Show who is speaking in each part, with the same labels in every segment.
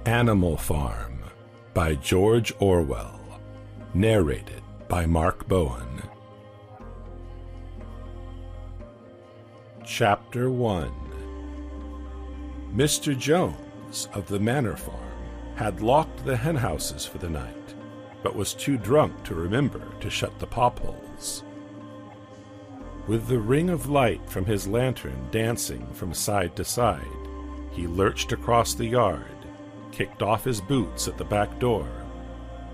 Speaker 1: Animal Farm by George Orwell. Narrated by Mark Bowen. Chapter 1. Mr. Jones of the Manor Farm had locked the henhouses for the night, but was too drunk to remember to shut the popholes. With the ring of light from his lantern dancing from side to side, he lurched across the yard, kicked off his boots at the back door,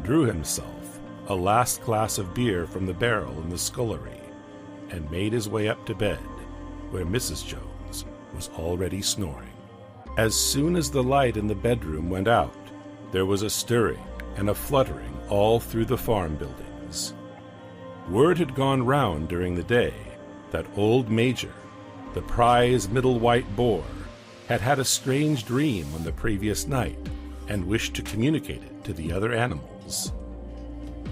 Speaker 1: drew himself a last glass of beer from the barrel in the scullery, and made his way up to bed, where Mrs. Jones was already snoring. As soon as the light in the bedroom went out, there was a stirring and a fluttering all through the farm buildings. Word had gone round during the day that old Major, the prize middle white boar, had had a strange dream on the previous night and wished to communicate it to the other animals.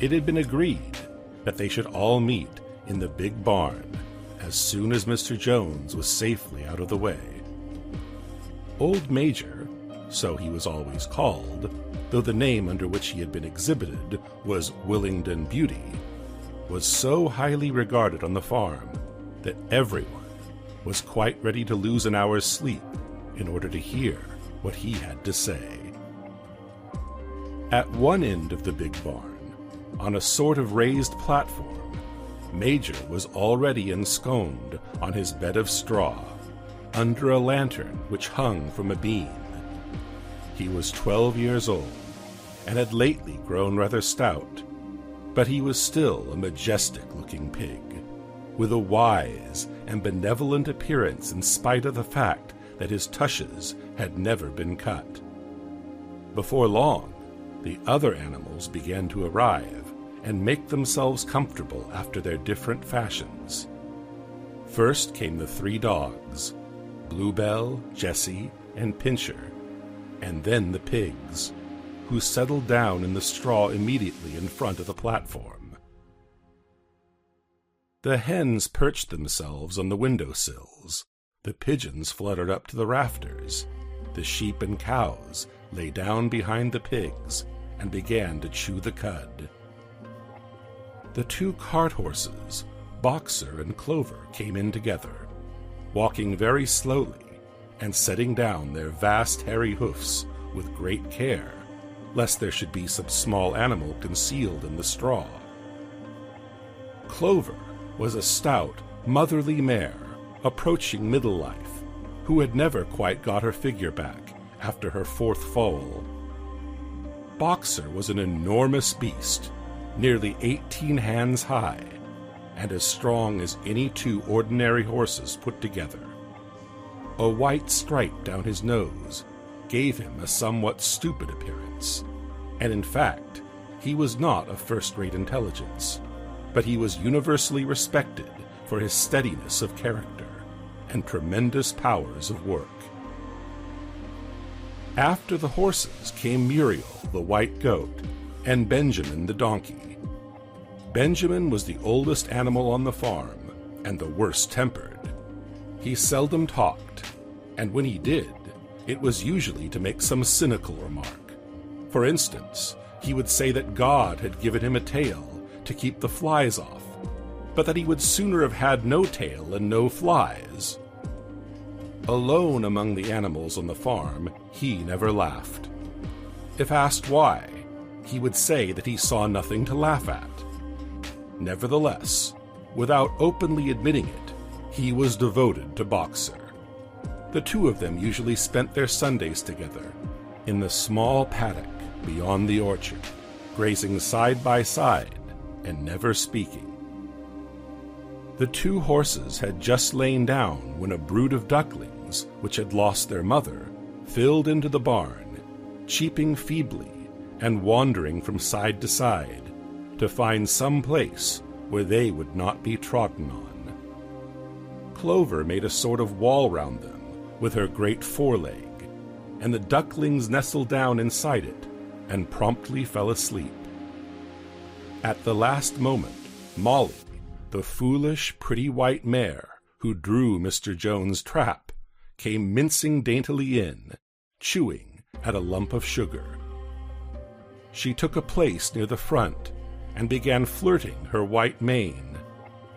Speaker 1: It had been agreed that they should all meet in the big barn as soon as Mr. Jones was safely out of the way. Old Major, so he was always called, though the name under which he had been exhibited was Willingdon Beauty, was so highly regarded on the farm that everyone was quite ready to lose an hour's sleep in order to hear what he had to say. At one end of the big barn, on a sort of raised platform, Major was already ensconced on his bed of straw, under a lantern which hung from a beam. He was 12 years old, and had lately grown rather stout, but he was still a majestic-looking pig, with a wise and benevolent appearance in spite of the fact that his tushes had never been cut. Before long, the other animals began to arrive and make themselves comfortable after their different fashions. First came the 3 dogs, Bluebell, Jessie, and Pincher, and then the pigs, who settled down in the straw immediately in front of the platform. The hens perched themselves on the window-sills, the pigeons fluttered up to the rafters, the sheep and cows lay down behind the pigs and began to chew the cud. The 2 cart horses, Boxer and Clover, came in together, walking very slowly and setting down their vast hairy hoofs with great care, lest there should be some small animal concealed in the straw. Clover was a stout, motherly mare, approaching middle life, who had never quite got her figure back after her 4th foal. Boxer was an enormous beast, nearly 18 hands high, and as strong as any 2 ordinary horses put together. A white stripe down his nose gave him a somewhat stupid appearance, and in fact, he was not of first-rate intelligence, but he was universally respected for his steadiness of character and tremendous powers of work. After the horses came Muriel, the white goat, and Benjamin, the donkey. Benjamin was the oldest animal on the farm, and the worst-tempered. He seldom talked, and when he did, it was usually to make some cynical remark. For instance, he would say that God had given him a tail to keep the flies off, but that he would sooner have had no tail and no flies. Alone among the animals on the farm, he never laughed. If asked why, he would say that he saw nothing to laugh at. Nevertheless, without openly admitting it, he was devoted to Boxer. The 2 of them usually spent their Sundays together in the small paddock beyond the orchard, grazing side by side and never speaking. The 2 horses had just lain down when a brood of ducklings, which had lost their mother, filled into the barn, cheeping feebly and wandering from side to side to find some place where they would not be trodden on. Clover made a sort of wall round them with her great foreleg, and the ducklings nestled down inside it and promptly fell asleep. At the last moment, Molly, the foolish, pretty white mare who drew Mr. Jones' trap, came mincing daintily in, chewing at a lump of sugar. She took a place near the front and began flirting her white mane,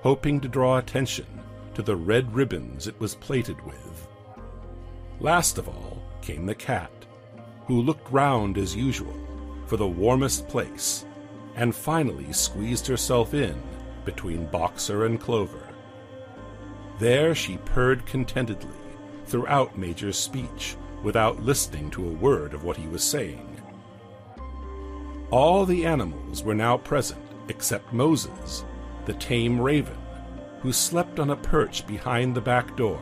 Speaker 1: hoping to draw attention to the red ribbons it was plaited with. Last of all came the cat, who looked round as usual for the warmest place, and finally squeezed herself in between Boxer and Clover. There she purred contentedly throughout Major's speech, without listening to a word of what he was saying. All the animals were now present except Moses, the tame raven, who slept on a perch behind the back door.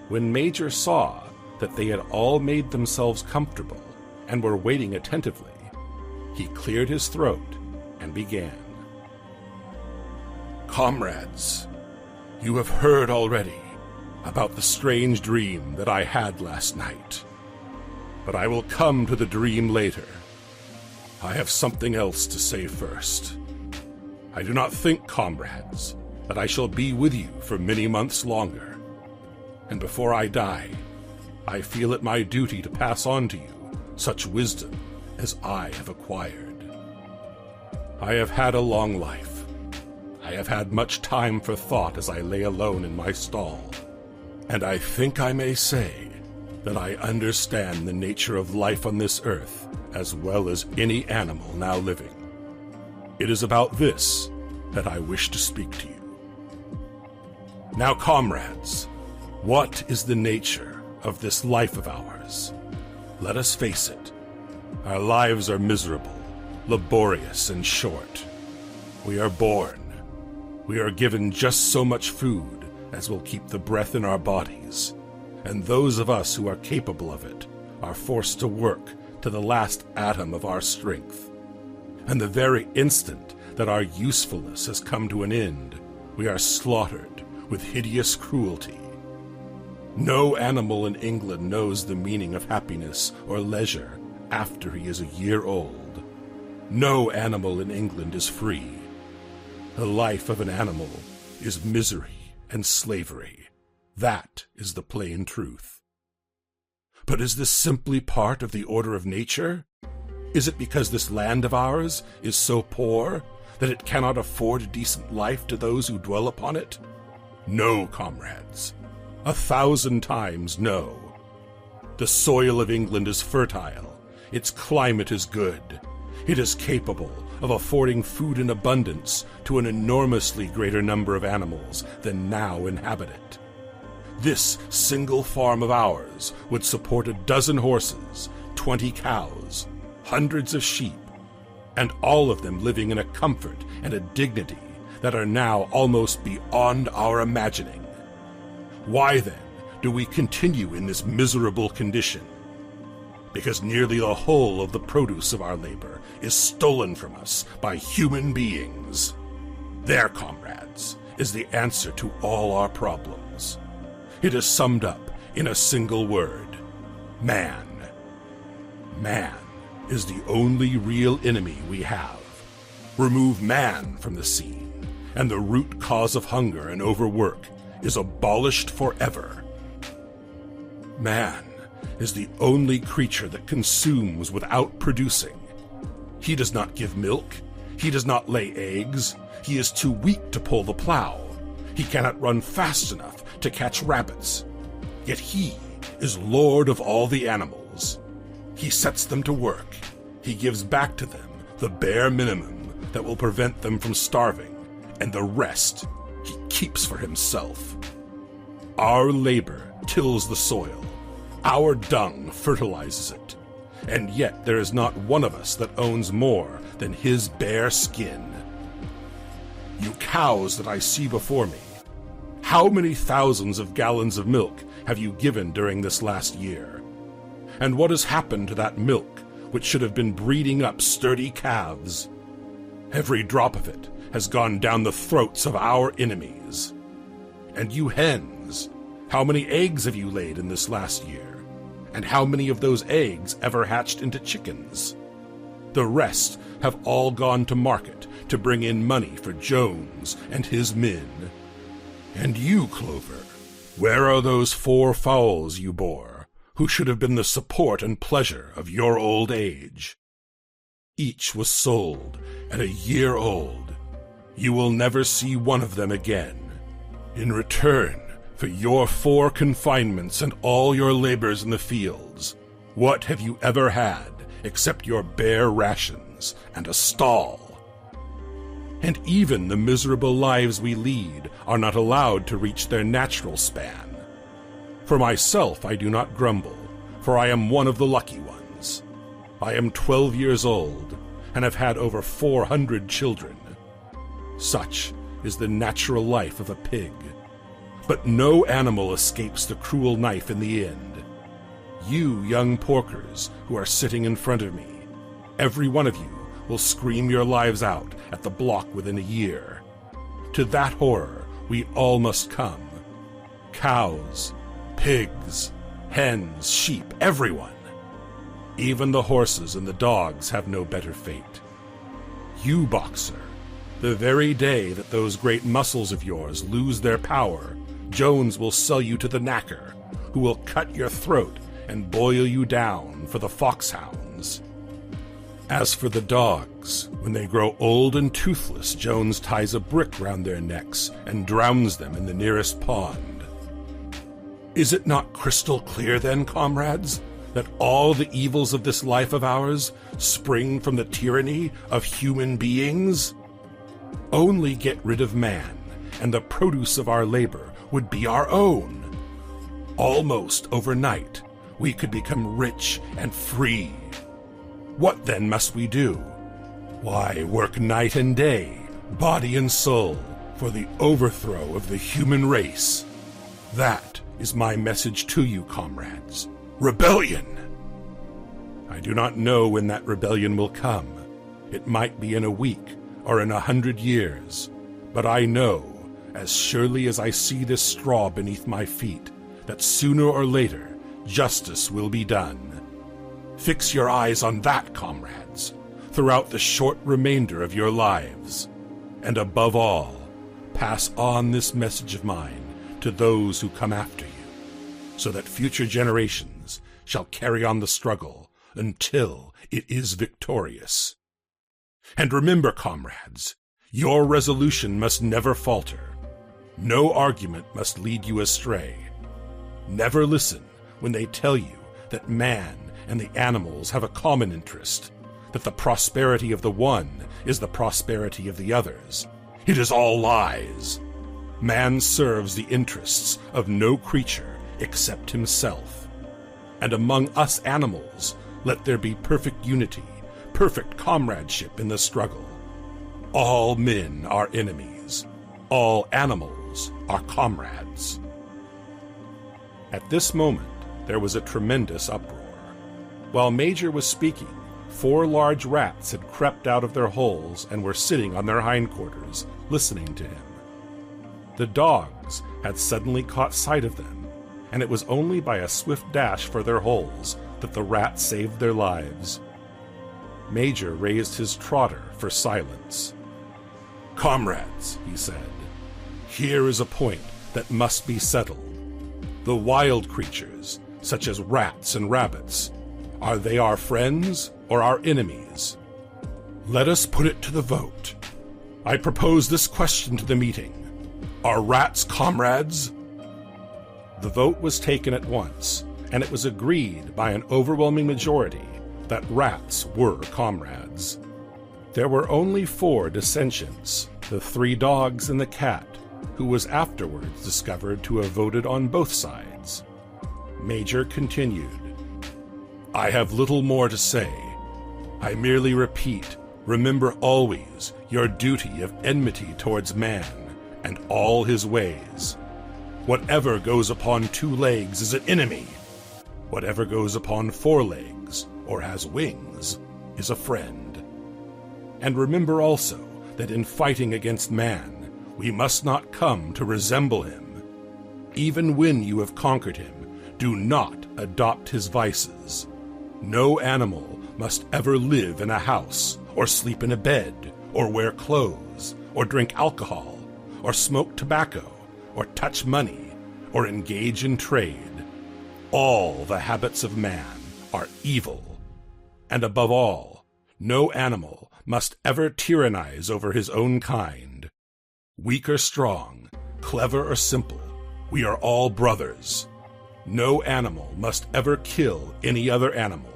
Speaker 1: When Major saw that they had all made themselves comfortable and were waiting attentively, he cleared his throat and began. "Comrades, you have heard already about the strange dream that I had last night. But I will come to the dream later. I have something else to say first. I do not think, comrades, that I shall be with you for many months longer. And before I die, I feel it my duty to pass on to you such wisdom as I have acquired. I have had a long life. I have had much time for thought as I lay alone in my stall, and I think I may say that I understand the nature of life on this earth as well as any animal now living. It is about this that I wish to speak to you. Now, comrades, what is the nature of this life of ours? Let us face it. Our lives are miserable, laborious, and short. We are born. We are given just so much food as will keep the breath in our bodies, and those of us who are capable of it are forced to work to the last atom of our strength. And the very instant that our usefulness has come to an end, we are slaughtered with hideous cruelty. No animal in England knows the meaning of happiness or leisure after he is a year old. No animal in England is free. The life of an animal is misery and slavery. That is the plain truth. But is this simply part of the order of nature? Is it because this land of ours is so poor that it cannot afford a decent life to those who dwell upon it? No, comrades. 1,000 times no. The soil of England is fertile. Its climate is good. It is capable of affording food in abundance to an enormously greater number of animals than now inhabit it. This single farm of ours would support 12 horses, 20 cows, hundreds of sheep, and all of them living in a comfort and a dignity that are now almost beyond our imagining. Why, then, do we continue in this miserable condition? Because nearly the whole of the produce of our labor is stolen from us by human beings. There, comrades, is the answer to all our problems. It is summed up in a single word: man. Man is the only real enemy we have. Remove man from the scene, and the root cause of hunger and overwork is abolished forever. Man is the only creature that consumes without producing. He does not give milk. He does not lay eggs. He is too weak to pull the plow. He cannot run fast enough to catch rabbits. Yet he is lord of all the animals. He sets them to work. He gives back to them the bare minimum that will prevent them from starving, and the rest he keeps for himself. Our labor tills the soil. Our dung fertilizes it. And yet there is not one of us that owns more than his bare skin. You cows that I see before me, how many thousands of gallons of milk have you given during this last year? And what has happened to that milk which should have been breeding up sturdy calves? Every drop of it has gone down the throats of our enemies. And you hens, how many eggs have you laid in this last year? And how many of those eggs ever hatched into chickens? The rest have all gone to market to bring in money for Jones and his men. And you, Clover, where are those 4 fowls you bore, who should have been the support and pleasure of your old age. Each was sold at a year old. You will never see one of them again. In return for your 4 confinements and all your labors in the fields, what have you ever had except your bare rations and a stall? And even the miserable lives we lead are not allowed to reach their natural span. For myself I do not grumble, for I am one of the lucky ones. I am 12 years old, and have had over 400 children. Such is the natural life of a pig. But no animal escapes the cruel knife in the end. You young porkers who are sitting in front of me, every one of you will scream your lives out at the block within a year. To that horror we all must come. Cows, pigs, hens, sheep, everyone. Even the horses and the dogs have no better fate. You, boxer, the very day that those great muscles of yours lose their power, Jones will sell you to the knacker, who will cut your throat and boil you down for the foxhounds. As for the dogs, when they grow old and toothless, Jones ties a brick round their necks and drowns them in the nearest pond. Is it not crystal clear, then, comrades, that all the evils of this life of ours spring from the tyranny of human beings? Only get rid of man, and the produce of our labor would be our own. Almost overnight, we could become rich and free. What then must we do? Why, work night and day, body and soul, for the overthrow of the human race. That is my message to you, comrades. Rebellion! I do not know when that rebellion will come. It might be in a week or in 100 years. But I know, as surely as I see this straw beneath my feet, that sooner or later justice will be done. Fix your eyes on that, comrades, throughout the short remainder of your lives. And above all, pass on this message of mine to those who come after you, so that future generations shall carry on the struggle until it is victorious. And remember, comrades, your resolution must never falter. No argument must lead you astray. Never listen when they tell you that man and the animals have a common interest, that the prosperity of the one is the prosperity of the others. It is all lies. Man serves the interests of no creature except himself. And among us animals, let there be perfect unity, perfect comradeship in the struggle. All men are enemies. All animals are comrades. At this moment, there was a tremendous uproar. While Major was speaking, 4 large rats had crept out of their holes and were sitting on their hindquarters, listening to him. The dogs had suddenly caught sight of them, and it was only by a swift dash for their holes that the rats saved their lives. Major raised his trotter for silence. "Comrades," he said, "here is a point that must be settled. The wild creatures, such as rats and rabbits, are they our friends or our enemies? Let us put it to the vote. I propose this question to the meeting. Are rats comrades?" The vote was taken at once, and it was agreed by an overwhelming majority that rats were comrades. There were only 4 dissentients, the 3 dogs and the cat, who was afterwards discovered to have voted on both sides. Major continued, "I have little more to say. I merely repeat, remember always your duty of enmity towards man and all his ways. Whatever goes upon 2 legs is an enemy. Whatever goes upon 4 legs, or has wings, is a friend. And remember also that in fighting against man, we must not come to resemble him. Even when you have conquered him, do not adopt his vices. No animal must ever live in a house, or sleep in a bed, or wear clothes, or drink alcohol, or smoke tobacco, or touch money, or engage in trade. All the habits of man are evil, and above all, no animal must ever tyrannize over his own kind. Weak or strong, clever or simple, we are all brothers. No animal must ever kill any other animal.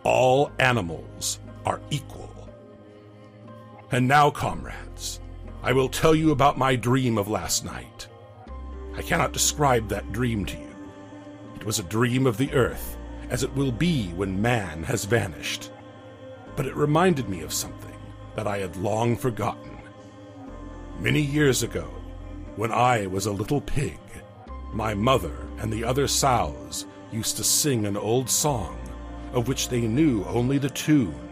Speaker 1: All animals are equal. And now, comrades, I will tell you about my dream of last night. I cannot describe that dream to you. It was a dream of the earth, as it will be when man has vanished. But it reminded me of something that I had long forgotten. Many years ago, when I was a little pig, my mother and the other sows used to sing an old song of which they knew only the tune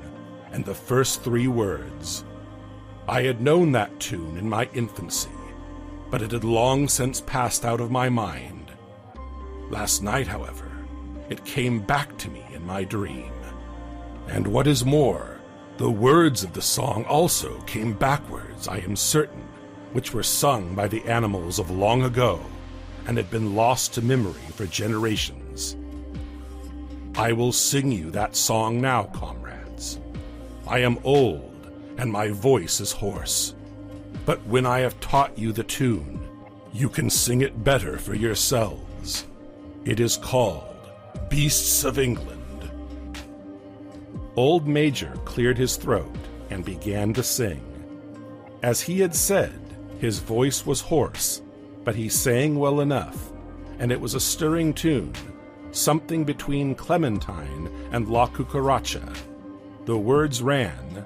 Speaker 1: and the first 3 words. I had known that tune in my infancy, but it had long since passed out of my mind. Last night, however, it came back to me in my dream. And what is more, the words of the song also came backwards, I am certain, which were sung by the animals of long ago and had been lost to memory for generations. I will sing you that song now, comrades. I am old, and my voice is hoarse. But when I have taught you the tune, you can sing it better for yourselves. It is called Beasts of England. Old Major cleared his throat and began to sing. As he had said, his voice was hoarse, but he sang well enough, and it was a stirring tune, something between Clementine and La Cucaracha. The words ran,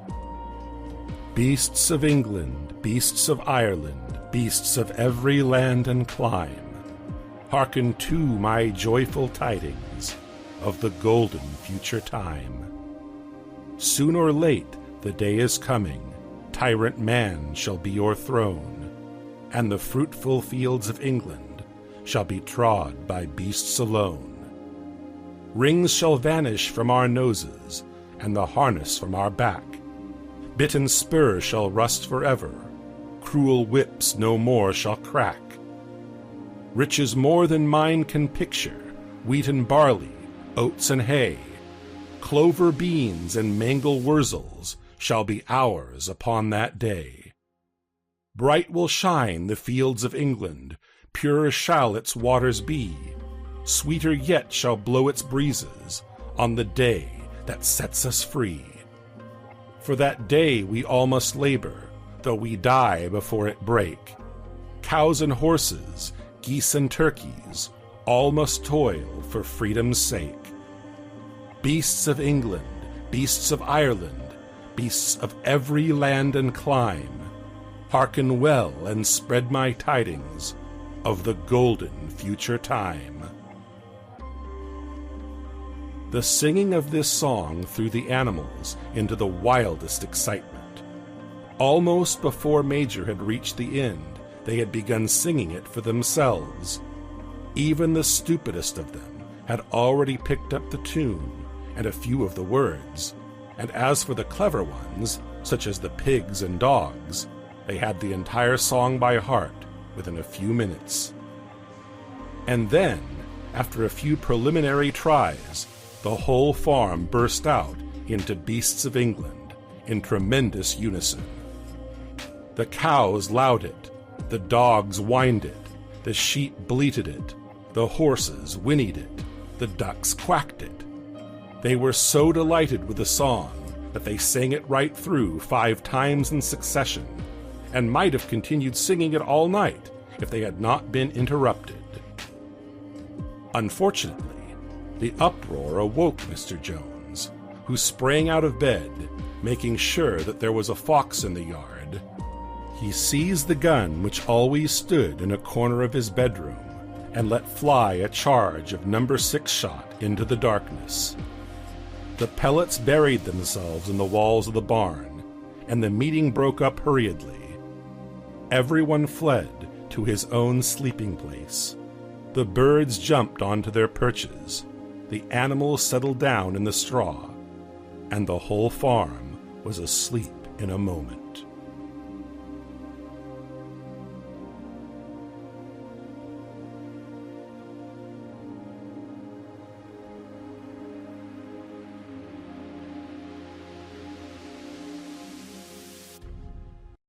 Speaker 1: "Beasts of England, beasts of Ireland, beasts of every land and clime, hearken to my joyful tidings of the golden future time. Soon or late the day is coming, tyrant man shall be your throne, and the fruitful fields of England shall be trod by beasts alone. Rings shall vanish from our noses, and the harness from our back. Bit and spur shall rust forever, cruel whips no more shall crack. Riches more than mine can picture, wheat and barley, oats and hay, clover beans and mangel wurzels shall be ours upon that day. Bright will shine the fields of England, pure shall its waters be, sweeter yet shall blow its breezes on the day that sets us free. For that day we all must labor, though we die before it break. Cows and horses, geese and turkeys, all must toil for freedom's sake. Beasts of England, beasts of Ireland, beasts of every land and clime, hearken well and spread my tidings of the golden future time." The singing of this song threw the animals into the wildest excitement. Almost before Major had reached the end, they had begun singing it for themselves. Even the stupidest of them had already picked up the tune and a few of the words, and as for the clever ones, such as the pigs and dogs, they had the entire song by heart within a few minutes. And then, after a few preliminary tries, the whole farm burst out into Beasts of England in tremendous unison. The cows lowed it, the dogs whined it, the sheep bleated it, the horses whinnied it, the ducks quacked it. They were so delighted with the song that they sang it right through 5 times in succession, and might have continued singing it all night if they had not been interrupted. Unfortunately, the uproar awoke Mr. Jones, who sprang out of bed, making sure that there was a fox in the yard. He seized the gun which always stood in a corner of his bedroom and let fly a charge of No. 6 shot into the darkness. The pellets buried themselves in the walls of the barn, and the meeting broke up hurriedly. Everyone fled to his own sleeping place. The birds jumped onto their perches, the animals settled down in the straw, and the whole farm was asleep in a moment.